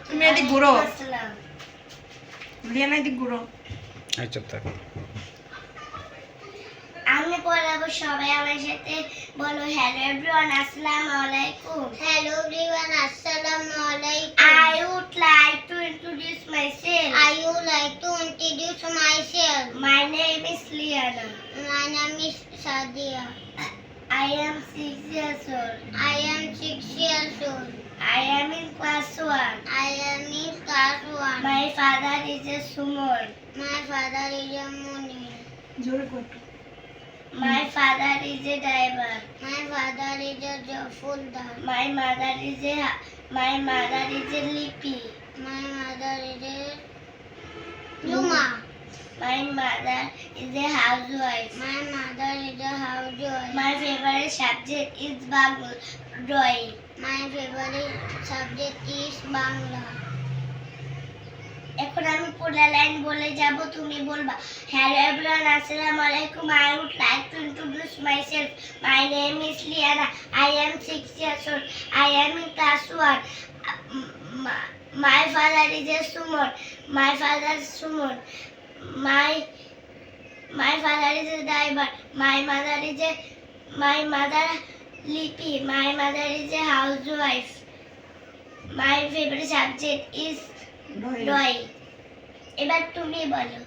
তুমি এদিক ঘুরো। লিয়ানা এদিক ঘুরো। এই চুপ থাক। আমি পড়াবো, সবাই আমার সাথে বলো হ্যালো এভরিওয়ান, আসসালামু আলাইকুম। হ্যালো এভরিওয়ান, আসসালামু আলাইকুম। I would like to introduce myself. I would like to introduce myself. My name is Liana. My name is Sadia. I am 6 years old. I am 6 years old. I am in class 1. I am in class 1. My father is a Sumon. My father is a Munir. জোরে কর। My father is a driver. My father is a Jafulda. My mother is a Lipi. My mother is a Luma. My mother is a housewife. My mother is a housewife. My favorite subject is Bangla drawing. My favorite subject is Bangla. এখন আমি পুরো line বলে যাব, তুমি বলবা hello everyone, আসসালামু আলাইকুম। I would like to introduce myself. My name is Liana. I am 6 years old. I am in class 1. My father is a Sumon. My father is Sumon. My father is a driver. My mother Lipi. My mother is a housewife. My favorite subject is drawing. এবার তুমি বলো।